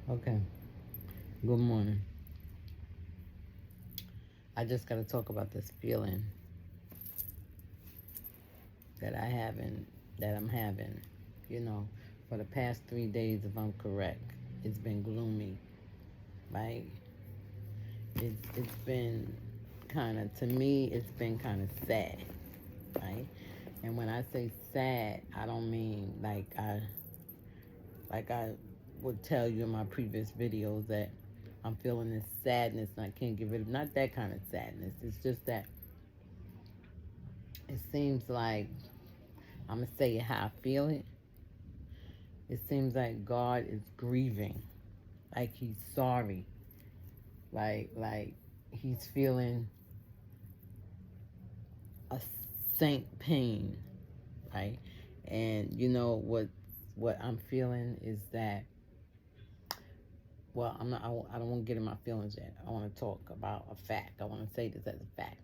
Okay, good morning. I just got to talk about this feeling that I'm having, for the past 3 days, if I'm correct. It's been gloomy, right? It's been kind of, to me, it's been kind of sad, right? And when I say sad, I don't mean like I would tell you in my previous videos that I'm feeling this sadness and I can't get rid of. Not that kind of sadness. It's just that it seems like, I'm gonna say it how I feel it. It seems like God is grieving, like He's sorry, like He's feeling a saint pain, right? And you know what I'm feeling is that, well, I'm not. I don't want to get in my feelings yet. I want to talk about a fact. I want to say this as a fact.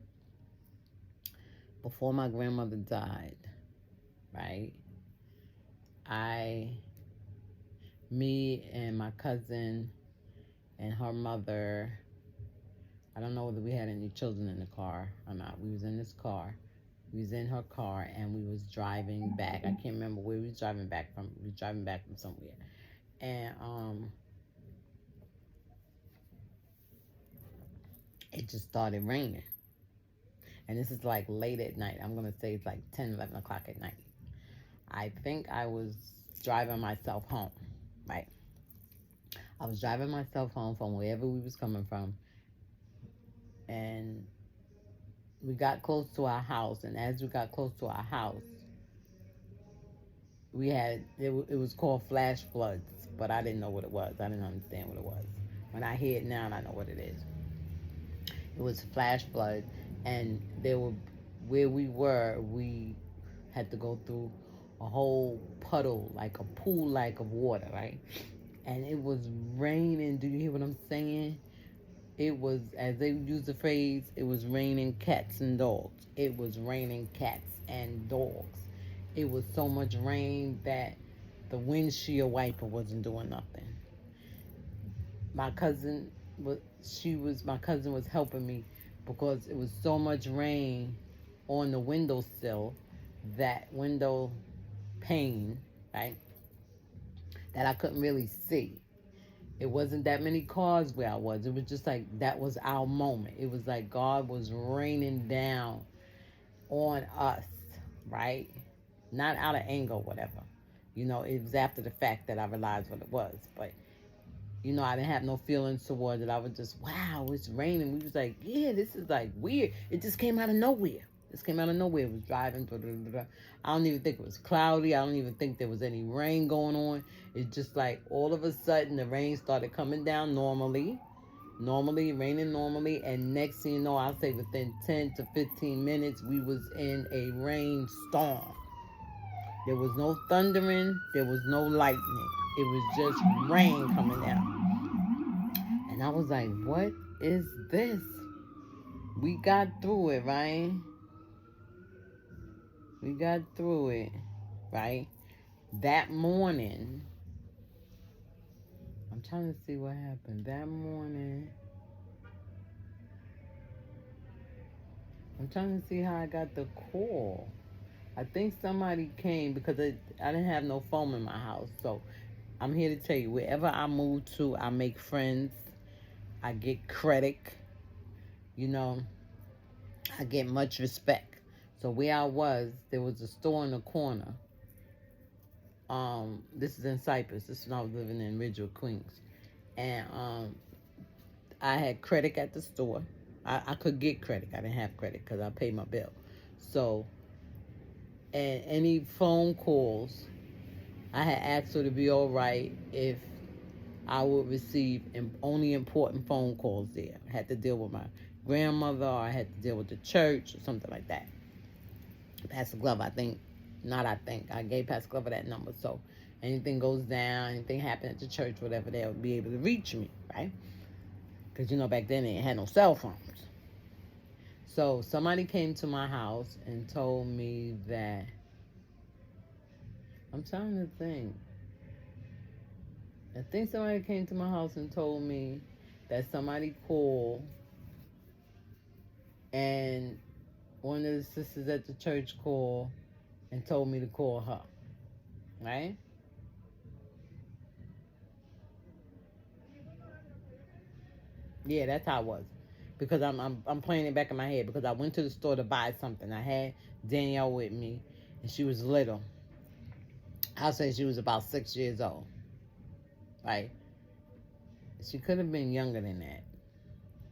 Before my grandmother died, right? I, me and my cousin and her mother, I don't know whether we had any children in the car or not. We was in this car. We was in her car and we was driving back. I can't remember where we was driving back from. We was driving back from somewhere. And it just started raining. And this is like late at night. I'm going to say it's like 10, 11 o'clock at night. I think I was driving myself home, right? I was driving myself home from wherever we was coming from. And we got close to our house. And as we got close to our house, it was called flash floods, but I didn't know what it was. I didn't understand what it was. When I hear it now, I know what it is. It was flash flood, and there were, where we had to go through a whole puddle, like a pool like of water, right? And it was raining. Do you hear what I'm saying? It was, as they use the phrase, it was raining cats and dogs. It was raining cats and dogs. It was so much rain that the windshield wiper wasn't doing nothing. My cousin my cousin was helping me because it was so much rain on the windowsill, that window pane, right, that I couldn't really see. It wasn't that many cars where I was. It was just like that was our moment. It was like God was raining down on us, right? Not out of anger or whatever. It was after the fact that I realized what it was. But, I didn't have no feelings towards it. I was just, wow, it's raining. We was like, yeah, this is like weird. It just came out of nowhere. This came out of nowhere. It was driving. Blah, blah, blah, blah. I don't even think it was cloudy. I don't even think there was any rain going on. It's just like all of a sudden the rain started coming down normally, raining normally, and next thing you know, I'll say within 10 to 15 minutes, we was in a rainstorm. There was no thundering, there was no lightning. It was just rain coming down. And I was like, what is this? We got through it, right? We got through it, right? That morning, I'm trying to see what happened. That morning, I'm trying to see how I got the call. I think somebody came because I didn't have no phone in my house. So I'm here to tell you, wherever I move to, I make friends. I get credit. You know, I get much respect. So where I was, there was a store in the corner. This is in Cyprus. This is when I was living in Ridgewood, Queens. And I had credit at the store. I could get credit. I didn't have credit because I paid my bill. So, and any phone calls, I had asked her to be all right if I would receive only important phone calls there. I had to deal with my grandmother, or I had to deal with the church, or something like that. Pastor Glover, I gave Pastor Glover that number. So anything goes down, anything happens at the church, whatever, they'll be able to reach me, right? Because, back then they had no cell phones. So somebody came to my house and told me that, I'm trying to think. I think somebody came to my house and told me that somebody called, and one of the sisters at the church called and told me to call her. Right? Yeah, that's how it was. Because I'm playing it back in my head because I went to the store to buy something. I had Danielle with me, and she was little. I'll say she was about 6 years old. Right? She could have been younger than that.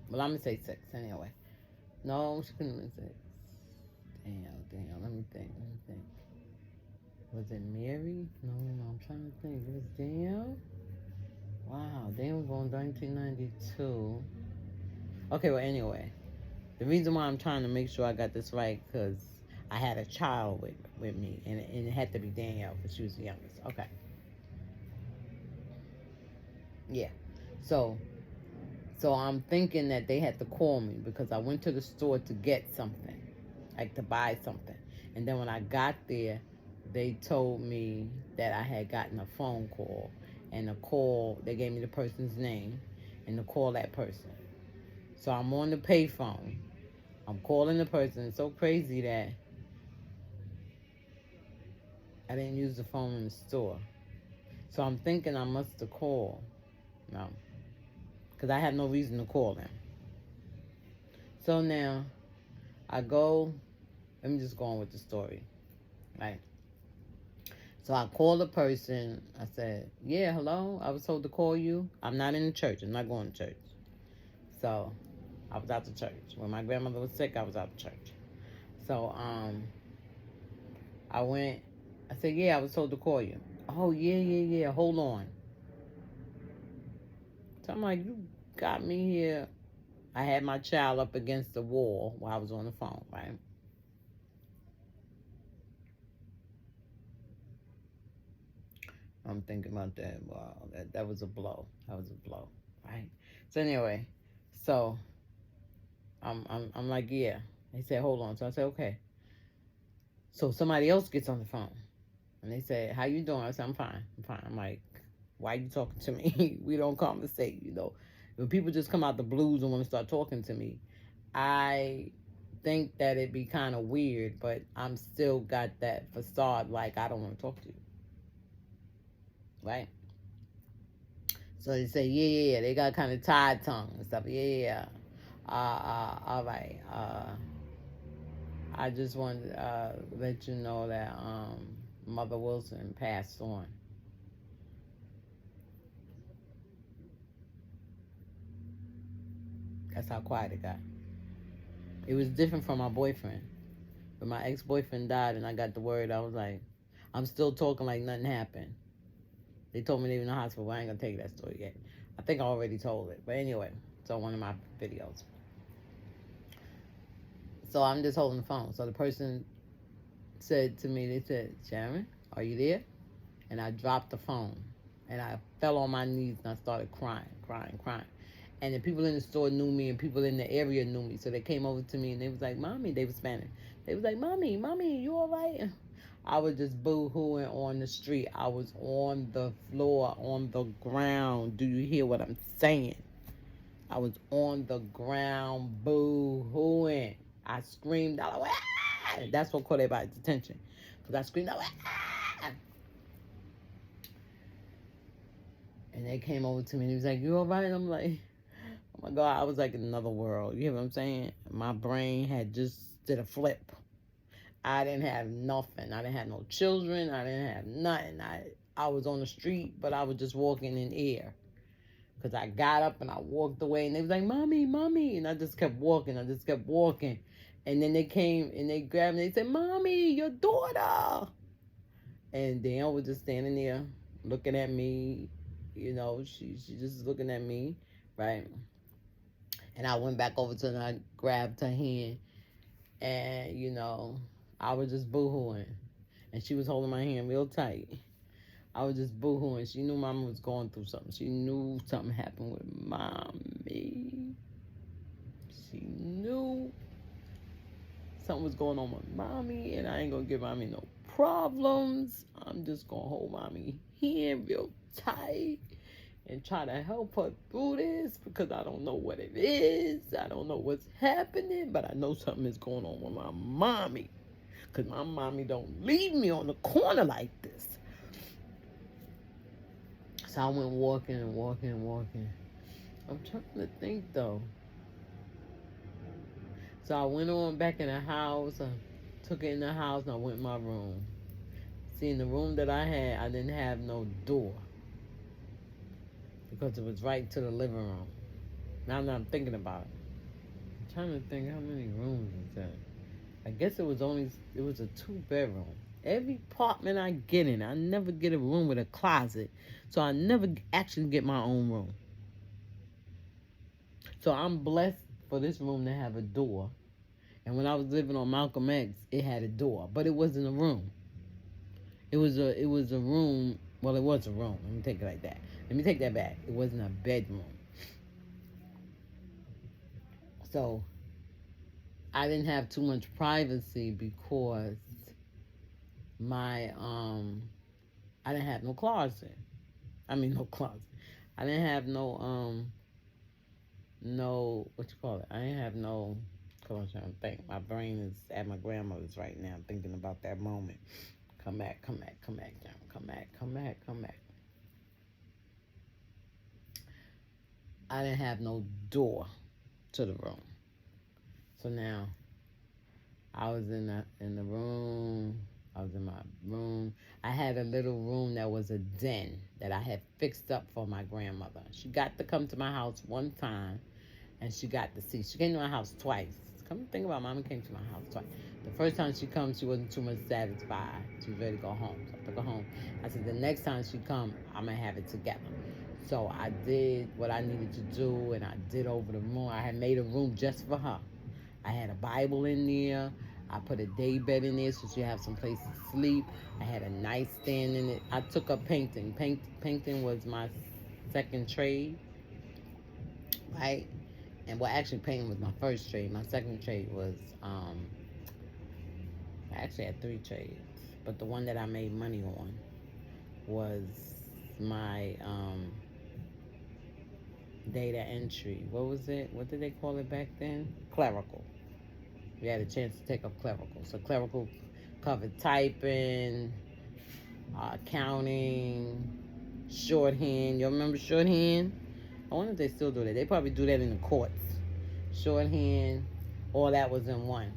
Well, I'm gonna say 6 anyway. No, she couldn't have been 6. Damn. Let me think. Was it Mary? No. I'm trying to think. It was Danielle. Wow, Danielle was born 1992. Okay, well, anyway, the reason why I'm trying to make sure I got this right because I had a child with me, and it had to be Danielle because she was the youngest. Okay. Yeah. So I'm thinking that they had to call me because I went to the store to get something, like to buy something. And then when I got there, they told me that I had gotten a phone call. And the call, they gave me the person's name and to call that person. So I'm on the payphone. I'm calling the person. It's so crazy that I didn't use the phone in the store. So I'm thinking I must have called. No. Because I had no reason to call them. So now I go, let me just go on with the story. Right. So I called the person. I said, yeah, hello. I was told to call you. I'm not in the church. I'm not going to church. So I was out to church. When my grandmother was sick, I was out to church. So I went. I said, yeah, I was told to call you. Oh, yeah. Hold on. So I'm like, you got me here. I had my child up against the wall while I was on the phone, right? I'm thinking about that. Wow, that was a blow. That was a blow, right? So anyway, so I'm like, yeah. They said, hold on. So I said, okay. So somebody else gets on the phone, and they said, how you doing? I said, I'm fine. I'm like, why are you talking to me? We don't conversate, you know. When people just come out the blues and want to start talking to me, I think that it'd be kind of weird, but I'm still got that facade like I don't want to talk to you, right? So they say, yeah. They got kind of tied tongue and stuff. Yeah. All right. I just wanted to let you know that Mother Wilson passed on. That's how quiet it got. It was different from my boyfriend. When my ex-boyfriend died and I got the word, I was like, I'm still talking like nothing happened. They told me they were in the hospital, but I ain't going to tell you that story yet. I think I already told it. But anyway, it's on one of my videos. So I'm just holding the phone. So the person said to me, they said, Sharon, are you there? And I dropped the phone. And I fell on my knees and I started crying. And the people in the store knew me and people in the area knew me. So they came over to me and they was like, Mommy, they were Spanish. They was like, Mommy, you all right? I was just boo-hooing on the street. I was on the floor, on the ground. Do you hear what I'm saying? I was on the ground boo-hooing. I screamed out, ah! That's what caught everybody's attention. Because I screamed out, ah! And they came over to me and he was like, you all right? And I'm like, oh my God, I was like in another world. You hear what I'm saying? My brain had just did a flip. I didn't have nothing. I didn't have no children. I didn't have nothing. I was on the street, but I was just walking in air. Because I got up and I walked away and they was like, Mommy. And I just kept walking. And then they came and they grabbed me. They said, Mommy, your daughter. And Danielle was just standing there looking at me. You know, she just looking at me, right? And I went back over to her and I grabbed her hand. And, you know, I was just boo-hooing. And she was holding my hand real tight. I was just boo-hooing. She knew Mama was going through something. She knew something happened with Mommy. She knew something was going on with Mommy. And I ain't going to give Mommy no problems. I'm just going to hold Mommy hand real tight. and try to help her through this because I don't know what it is. I don't know what's happening, but I know something is going on with my mommy because my mommy don't leave me on the corner like this. So I went walking and walking and walking. I'm trying to think though. So I went on back in the house. I took it in the house and I went in my room. See, in the room that I had, I didn't have no door because it was right to the living room. Now that I'm thinking about it, I'm trying to think how many rooms is that. I guess it was a 2-bedroom. Every apartment I get in, I never get a room with a closet, so I never actually get my own room. So I'm blessed for this room to have a door. And when I was living on Malcolm X, it had a door, but it wasn't a room. It was a room. Well, it was a room. Let me take it like that. Let me take that back. It wasn't a bedroom. So I didn't have too much privacy because my I didn't have no closet. I mean no closet. I didn't have no what you call it? I didn't have no. Come on, trying to think. My brain is at my grandmother's right now, thinking about that moment. Come back, John. Come back. I didn't have no door to the room. So now, I was in the room. I was in my room. I had a little room that was a den that I had fixed up for my grandmother. She got to come to my house one time, and she got to see. She came to my house twice. Come to think about it, Mama came to my house twice. The first time she comes, she wasn't too much satisfied. She was ready to go home. So I took her home. I said, the next time she come, I'm going to have it together. So I did what I needed to do, and I did over the room. I had made a room just for her. I had a Bible in there. I put a day bed in there so she have some place to sleep. I had a nightstand in it. I took up painting. Painting was my second trade, right? And well, actually, painting was my first trade. My second trade was, I actually had 3 trades. But the one that I made money on was my data entry. What was it? What did they call it back then? Clerical. We had a chance to take up clerical. So clerical covered typing, accounting, shorthand. You remember shorthand? I wonder if they still do that. They probably do that in the courts. Shorthand, all that was in one.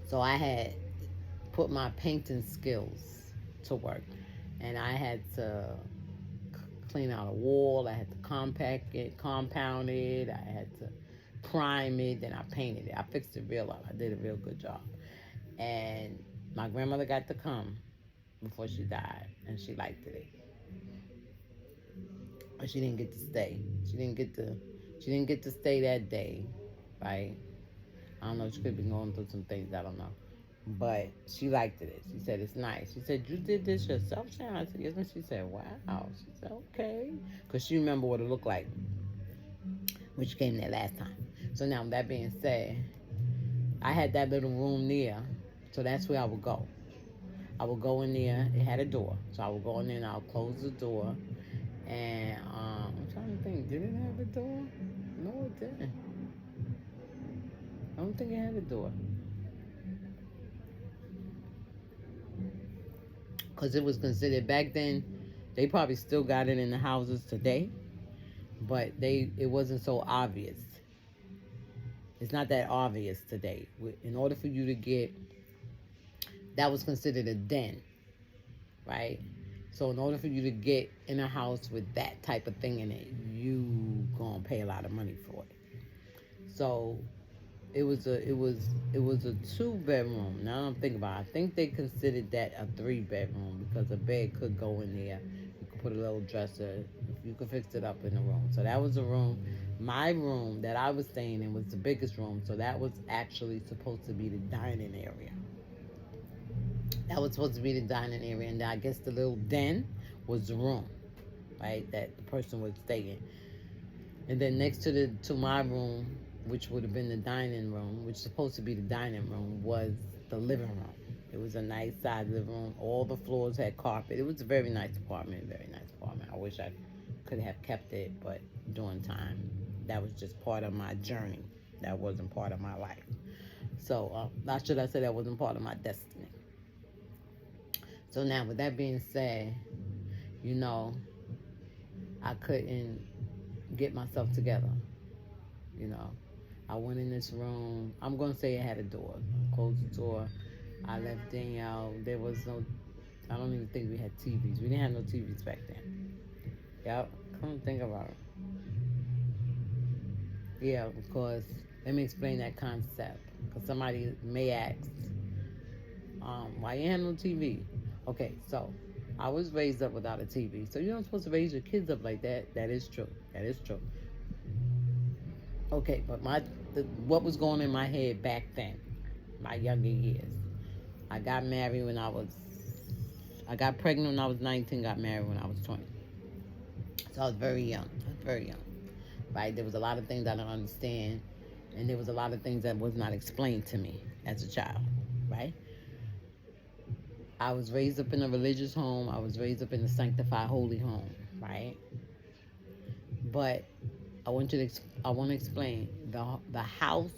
So I had put my painting skills to work. And I had to clean out a wall. I had to compact it, compound it. I had to prime it. Then I painted it. I fixed it real up. I did a real good job. And my grandmother got to come before she died. And she liked it. But she didn't get to stay. She didn't get to stay that day, right? I don't know. She could be going through some things. I don't know. But she liked it. She said, it's nice. She said, you did this yourself, Sharon? I said, yes. And she said, wow. She said, okay. Because she remembered what it looked like when she came there last time. So now, that being said, I had that little room there. So that's where I would go. I would go in there. It had a door. So I would go in there and I would close the door. And I'm trying to think, did it have a door? No, it didn't. I don't think it had a door. Because it was considered, back then, they probably still got it in the houses today, but it wasn't so obvious. It's not that obvious today. In order for you to get, that was considered a den, right? So in order for you to get in a house with that type of thing in it, you gonna pay a lot of money for it. So it was a 2-bedroom. Now I'm thinking about it. I think they considered that a 3-bedroom because a bed could go in there. You could put a little dresser. You could fix it up in the room. So that was a room. My room that I was staying in was the biggest room. So that was actually supposed to be the dining area. That was supposed to be the dining area. And I guess the little den was the room, right, that the person would stay in. And then next to my room, which would have been the dining room, which was supposed to be the dining room, was the living room. It was a nice size living room. All the floors had carpet. It was a very nice apartment, I wish I could have kept it, but during time, that was just part of my journey. That wasn't part of my life. So, not should I say that wasn't part of my destiny. So now, with that being said, you know, I couldn't get myself together. You know, I went in this room. I'm gonna say it had a door. Closed the door. I left Danielle. There was no. I don't even think we had TVs. We didn't have no TVs back then. Yep. Come and think about it. Yeah, because let me explain that concept. Because somebody may ask, why you have no TV? Okay, so I was raised up without a TV. So you're not supposed to raise your kids up like that. That is true. That is true. Okay, but what was going in my head back then, my younger years? I got married when I got pregnant when I was 19, got married when I was 20. So I was very young. Right? There was a lot of things I didn't understand, and there was a lot of things that was not explained to me as a child, right? I was raised up in a religious home. I was raised up in a sanctified, holy home, right? But I want to explain the house,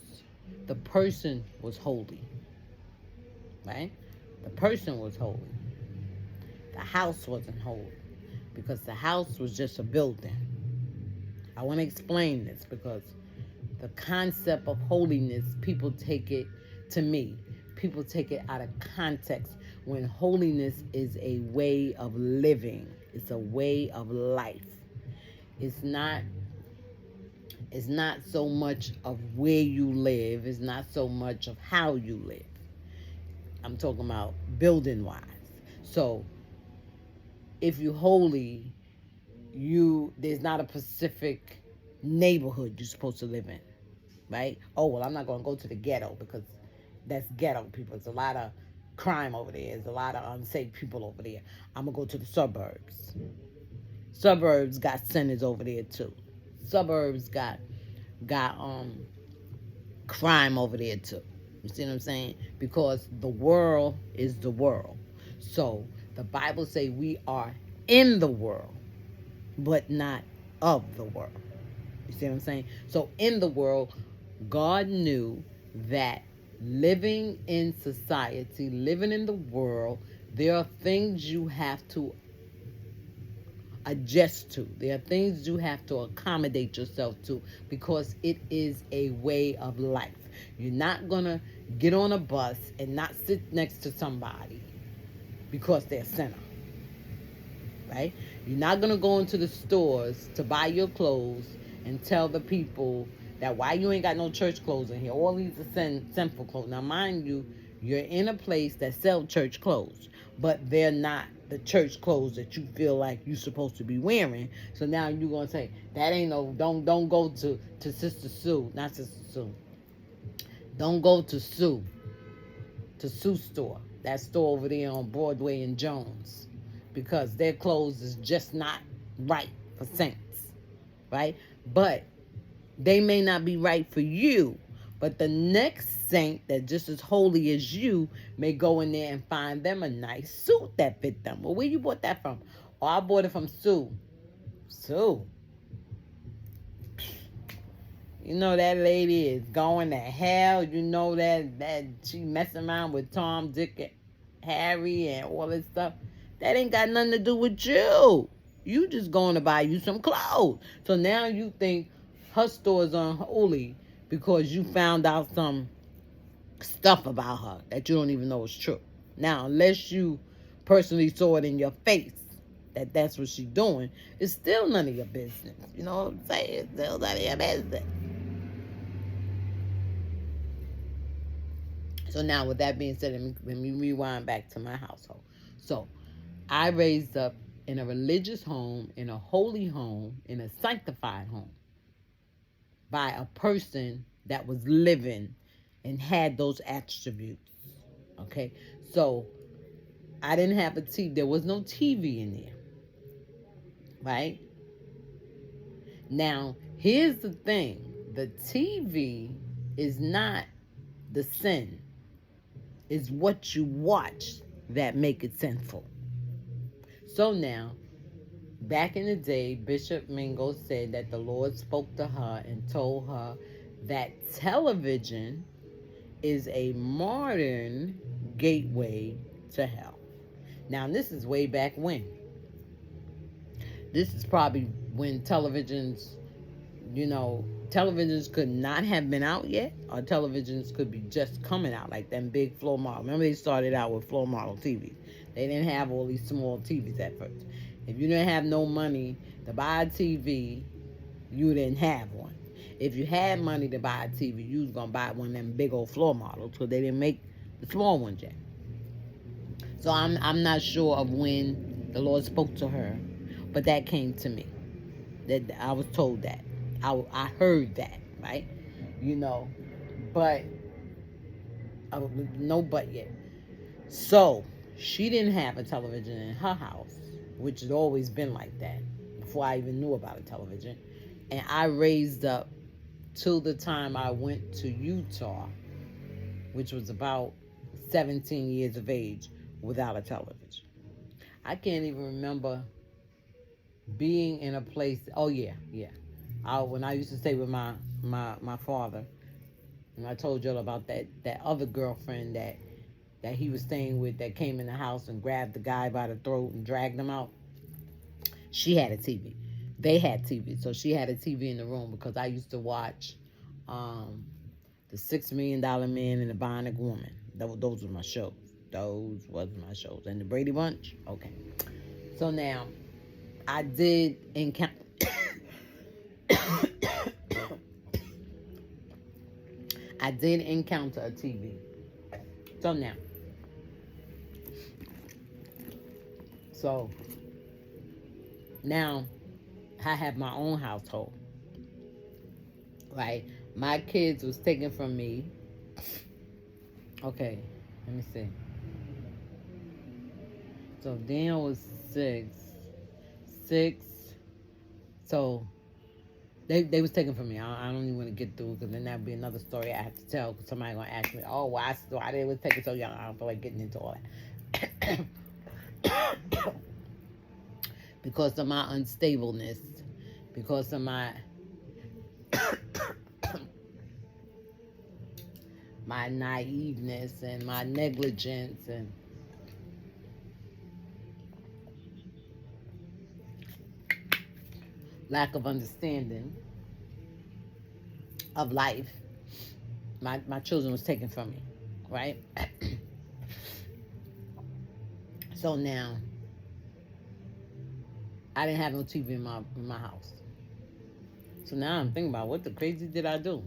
the person was holy, right? The person was holy. The house wasn't holy because the house was just a building. I want to explain this because the concept of holiness, people take it out of context when holiness is a way of living. It's a way of life. It's not so much of where you live. It's not so much of how you live. I'm talking about building wise. So if you're holy, there's not a specific neighborhood you're supposed to live in, right? Oh, well, I'm not going to go to the ghetto because that's ghetto people. There's a lot of crime over there. There's a lot of unsafe people over there. I'm going to go to the suburbs. Suburbs got sinners over there too. Suburbs got crime over there too. You see what I'm saying? Because the world is the world. So the Bible say we are in the world, but not of the world. You see what I'm saying? So in the world, God knew that living in society, living in the world, there are things you have to adjust to. There are things you have to accommodate yourself to because it is a way of life. You're not going to get on a bus and not sit next to somebody because they're a sinner. Right? You're not going to go into the stores to buy your clothes and tell the people that why you ain't got no church clothes in here. All these are sinful clothes. Now, mind you, you're in a place that sells church clothes, but they're not the church clothes that you feel like you're supposed to be wearing. So now you're going to say, that ain't no, don't go to Sister Sue, not Sister Sue. Don't go to Sue store, that store over there on Broadway and Jones, because their clothes is just not right for saints, right? But they may not be right for you, but the next saint that just as holy as you may go in there and find them a nice suit that fit them. Well, where you bought that from? Oh, I bought it from Sue. Sue. You know that lady is going to hell. You know that she messing around with Tom, Dick, and Harry and all this stuff. That ain't got nothing to do with you. You just going to buy you some clothes. So now you think her store is unholy because you found out some stuff about her that you don't even know is true. Now, unless you personally saw it in your face that that's what she's doing, it's still none of your business. You know what I'm saying? It's still none of your business. So now, with that being said, let me rewind back to my household. So, I raised up in a religious home, in a holy home, in a sanctified home by a person that was living and had those attributes. Okay? So, I didn't have a TV. There was no TV in there. Right? Now, here's the thing. The TV is not the sin. It's what you watch that make it sinful. So now, Back in the day, Bishop Mingo said that the Lord spoke to her and told her that television is a modern gateway to hell. Now, this is way back when. This is probably when televisions could not have been out yet, or televisions could be just coming out, like them big floor model. Remember, they started out with floor model TVs. They didn't have all these small TVs at first. If you didn't have no money to buy a TV, you didn't have one. If you had money to buy a TV, you was gonna buy one of them big old floor models, because they didn't make the small ones yet. So I'm not sure of when the Lord spoke to her, but that came to me. That I was told that. I heard that, right? You know, but no but yet. So she didn't have a television in her house, which had always been like that before I even knew about a television. And I raised up till the time I went to Utah, which was about 17 years of age, without a television. I can't even remember being in a place. Oh yeah. When I used to stay with my father, and I told y'all about that other girlfriend that he was staying with, that came in the house and grabbed the guy by the throat and dragged him out. She had a TV. They had TV, so she had a TV in the room, because I used to watch the $6 Million Man and the Bionic Woman. Those were my shows. Those was my shows. And the Brady Bunch. Okay. So now, I did encounter. I did encounter a TV. So now I have my own household, right? My kids was taken from me. Okay, let me see. So Dan was six. So they was taken from me. I don't even want to get through, because then that'd be another story I have to tell, because somebody gonna ask me, oh, why they was taken so young? I don't feel like getting into all that. Because of my unstableness, because of my my naiveness and my negligence and lack of understanding of life, my children was taken from me, right? So now, I didn't have no TV in my house. So now I'm thinking about, what the crazy did I do?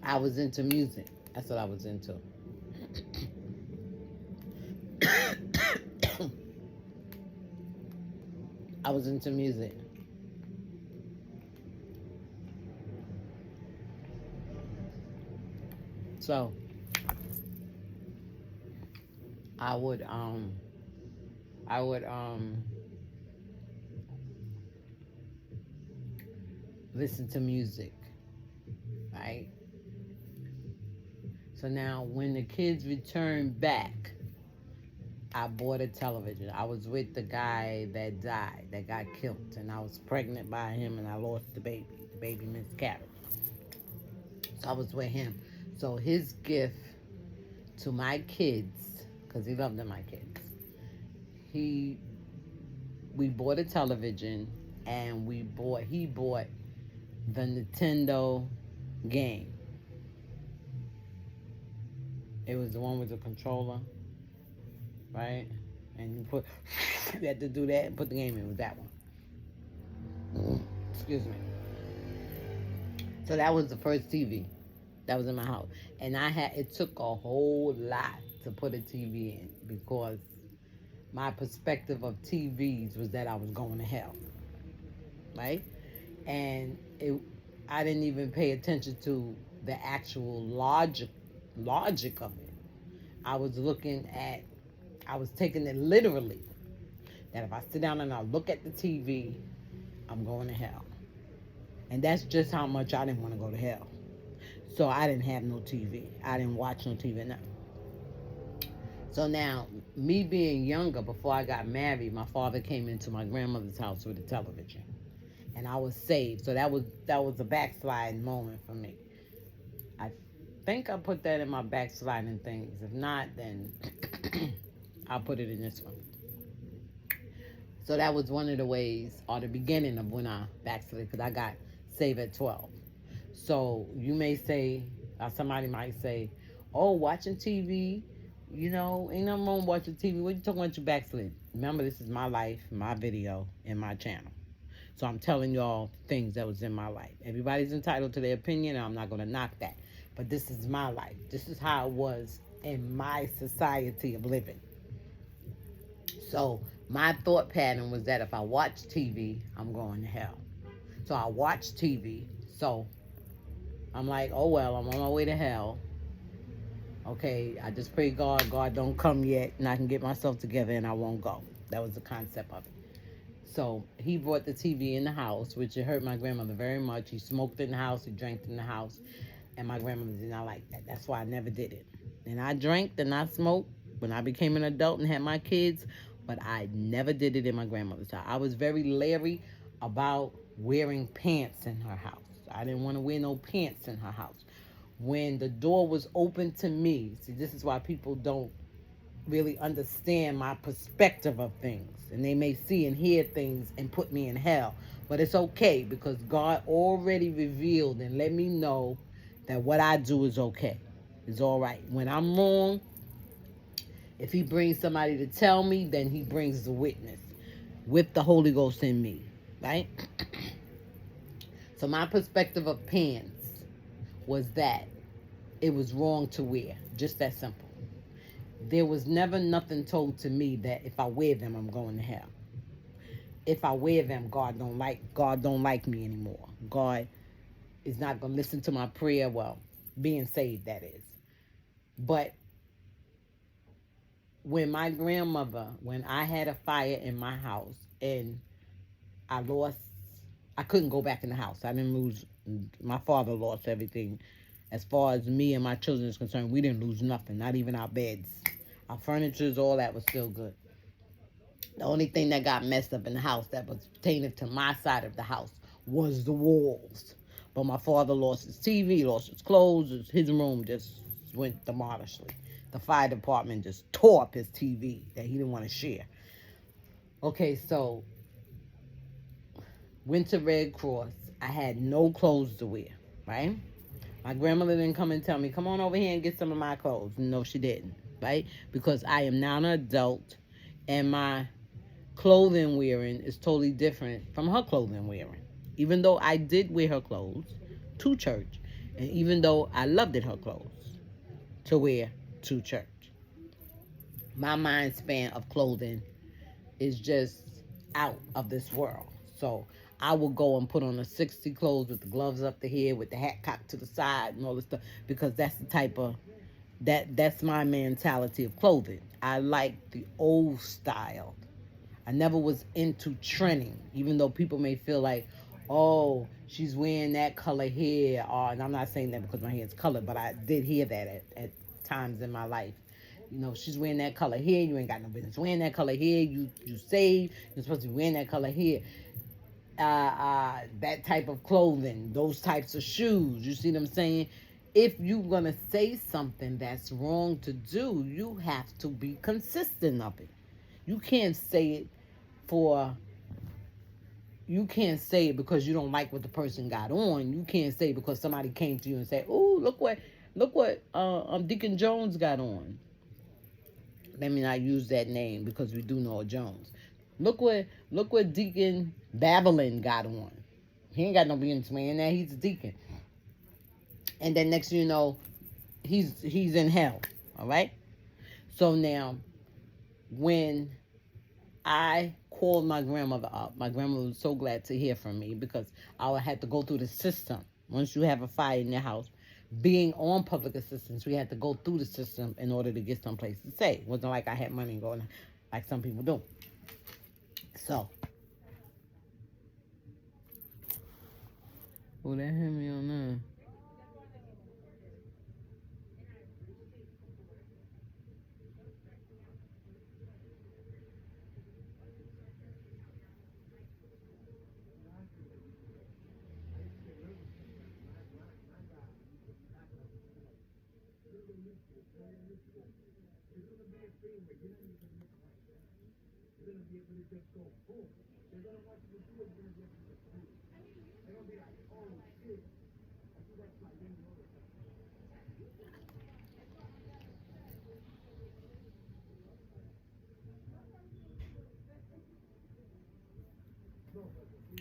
I was into music. That's what I was into. I was into music. So I would listen to music, right? So now when the kids returned back, I bought a television. I was with the guy that died, that got killed, and I was pregnant by him, and I lost the baby. The baby miscarried. So I was with him. So his gift to my kids, because he loved my kids, we bought a television, and he bought the Nintendo game. It was the one with the controller, right? And you had to do that and put the game in with that one. Excuse me. So that was the first TV that was in my house. And it took a whole lot to put a TV in, because my perspective of TVs was that I was going to hell, right? And I didn't even pay attention to the actual logic of it. I was taking it literally, that if I sit down and I look at the TV, I'm going to hell. And that's just how much I didn't want to go to hell. So I didn't have no TV. I didn't watch no TV. No. So now, me being younger, before I got married, my father came into my grandmother's house with a television, and I was saved. So that was a backsliding moment for me. I think I put that in my backsliding things. If not, then I'll put it in this one. So that was one of the ways, or the beginning of when I backslid, because I got saved at 12. So you may say, or somebody might say, oh, watching TV, ain't nothing wrong with watching TV. What you talking about you backslid? Remember, this is my life, my video, and my channel. So I'm telling y'all things that was in my life. Everybody's entitled to their opinion, and I'm not going to knock that. But this is my life. This is how it was in my society of living. So my thought pattern was that if I watch TV, I'm going to hell. So I watch TV. So I'm like, oh, well, I'm on my way to hell. Okay, I just pray God don't come yet, and I can get myself together and I won't go. That was the concept of it. So he brought the TV in the house, which it hurt my grandmother very much. He smoked in the house, he drank in the house, and my grandmother did not like that. That's why I never did it. And I drank and I smoked when I became an adult and had my kids, but I never did it in my grandmother's house. I was very leery about wearing pants in her house. I didn't want to wear no pants in her house. When the door was open to me, see, this is why people don't really understand my perspective of things, and they may see and hear things and put me in hell, but it's okay because God already revealed and let me know that what I do is okay, it's all right. When I'm wrong, if he brings somebody to tell me, then he brings the witness with the Holy Ghost in me, right? So my perspective of pants was that it was wrong to wear, just that simple. There was never nothing told to me that if I wear them, I'm going to hell. If I wear them, God don't like me anymore. God is not going to listen to my prayer. Well, being saved, that is. But when I had a fire in my house and I couldn't go back in the house. I didn't lose, my father lost everything. As far as me and my children is concerned, we didn't lose nothing, not even our beds. Our furniture, all that was still good. The only thing that got messed up in the house that was pertaining to my side of the house was the walls. But my father lost his TV, lost his clothes, his room just went demolishly. The fire department just tore up his TV that he didn't want to share. Okay, so went to Red Cross. I had no clothes to wear, right? My grandmother didn't come and tell me, come on over here and get some of my clothes. No, she didn't, right? Because I am now an adult and my clothing wearing is totally different from her clothing wearing. Even though I did wear her clothes to church, and even though I loved her clothes to wear to church, my mind span of clothing is just out of this world. So I will go and put on a 60 clothes with the gloves up to here, with the hat cocked to the side and all this stuff, because that's the type of, that's my mentality of clothing. I like the old style. I never was into trending, even though people may feel like, oh, she's wearing that color hair. And I'm not saying that because my hair is colored, but I did hear that at times in my life. She's wearing that color hair. You ain't got no business wearing that color hair. You saved. You're supposed to be wearing that color hair. That type of clothing, those types of shoes. You see what I'm saying? If you're going to say something that's wrong to do, you have to be consistent of it. You can't say it because you don't like what the person got on. You can't say it because somebody came to you and said, "Oh, look what Deacon Jones got on." Let me not use that name because we do know a Jones. Look what Deacon Babylon got on. He ain't got no business wearing that. He's a deacon. And then next thing you know, he's in hell. All right. So now, when I called my grandmother up, my grandmother was so glad to hear from me because I had to go through the system. Once you have a fire in your house, being on public assistance, we had to go through the system in order to get someplace to stay. It wasn't like I had money going like some people do. So, oh, that hit me on that.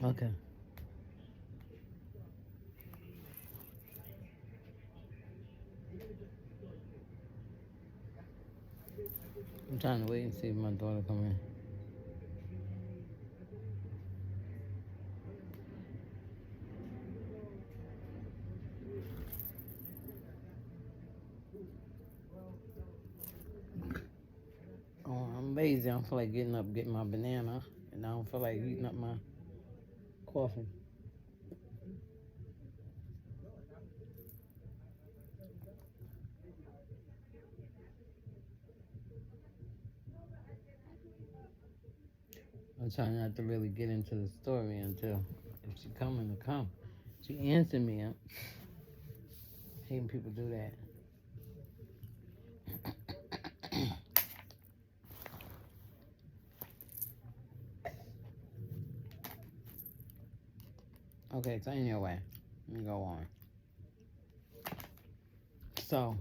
Okay. I'm trying to wait and see if my daughter come in. Oh, I'm lazy. I don't feel like getting up, getting my banana, and I don't feel like heating up my coffee. I'm trying not to really get into the story until if she coming to come. She answered me. I'm hating people do that. Okay, so anyway, let me go on. So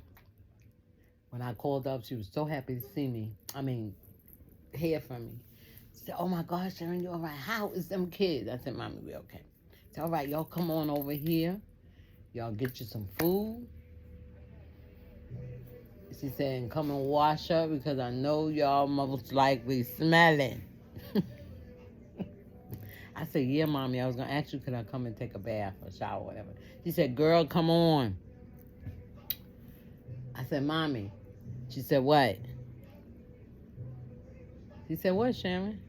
when I called up, she was so happy to see me. I mean, hear from me. She said, "Oh my gosh, Sharon, you all right? How is them kids?" I said, "Mommy, we okay." She said, "All right, y'all come on over here. Y'all get you some food." She said, "And come and wash up because I know y'all most likely smelling." I said, "Yeah, Mommy, I was going to ask you, could I come and take a bath or shower or whatever?" She said, "Girl, come on." I said, "Mommy." She said, "What?" She said, "What, Sharon?"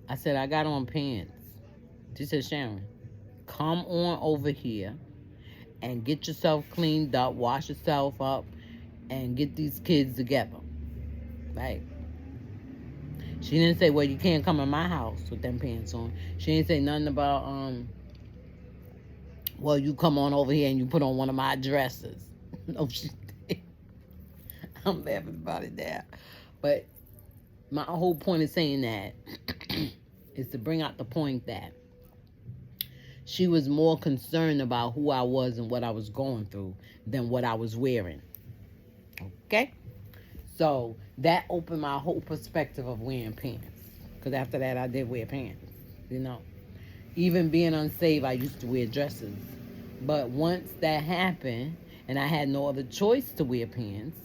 I said, "I got on pants." She said, "Sharon, come on over here and get yourself cleaned up, wash yourself up, and get these kids together." Right? She didn't say, "Well, you can't come in my house with them pants on." She didn't say nothing about, "Well, you come on over here and you put on one of my dresses." No, she did. I'm laughing about it now. But my whole point of saying that is to bring out the point that she was more concerned about who I was and what I was going through than what I was wearing. Okay? So that opened my whole perspective of wearing pants. Because after that, I did wear pants. You know, even being unsaved, I used to wear dresses. But once that happened, and I had no other choice to wear pants,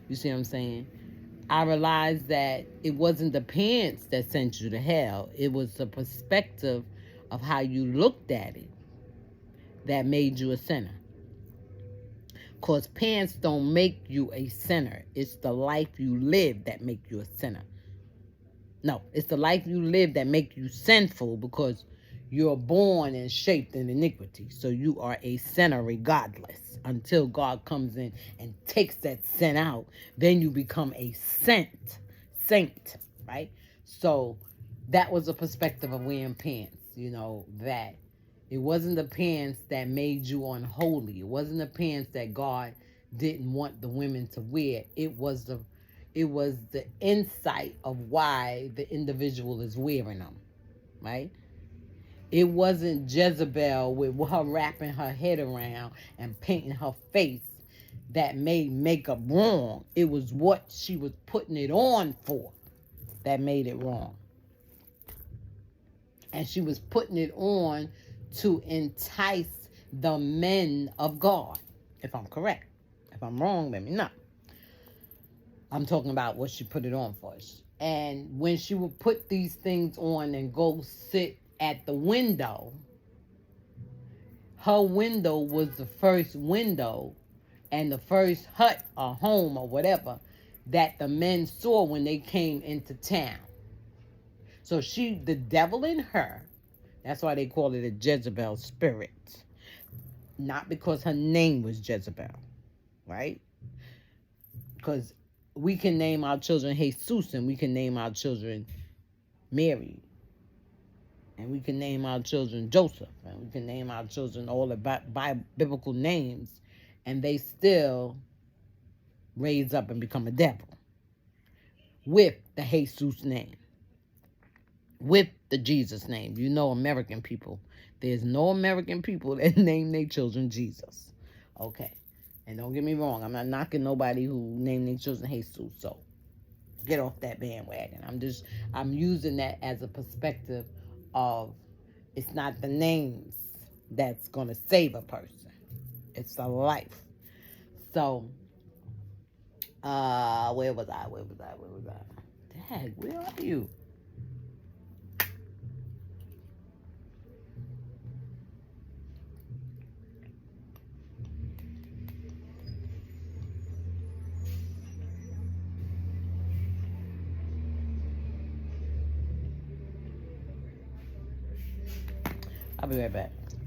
you see what I'm saying? I realized that it wasn't the pants that sent you to hell. It was the perspective of how you looked at it that made you a sinner. Because pants don't make you a sinner. It's the life you live that make you a sinner. No, it's the life you live that make you sinful because you're born and shaped in iniquity. So you are a sinner regardless until God comes in and takes that sin out. Then you become a saint, right? So that was a perspective of wearing pants, that it wasn't the pants that made you unholy. It wasn't the pants that God didn't want the women to wear. It was the insight of why the individual is wearing them, right? It wasn't Jezebel with her wrapping her head around and painting her face that made makeup wrong. It was what she was putting it on for that made it wrong. And she was putting it on to entice the men of God, if I'm correct. If I'm wrong, let me know. I'm talking about what she put it on for. And when she would put these things on and go sit at the window, her window was the first window and the first hut or home or whatever that the men saw when they came into town. So the devil in her, that's why they call it a Jezebel spirit. Not because her name was Jezebel, right? Because we can name our children Jesus and we can name our children Mary. And we can name our children Joseph. And we can name our children all the biblical names. And they still raise up and become a devil. with the Jesus name, with the Jesus name. You know, American people. There's no American people that name their children Jesus. Okay. And don't get me wrong, I'm not knocking nobody who named their children Jesus. So get off that bandwagon. I'm using that as a perspective of, it's not the names that's going to save a person. It's a life. So, where was I? Dad, where are you? I'll be right back.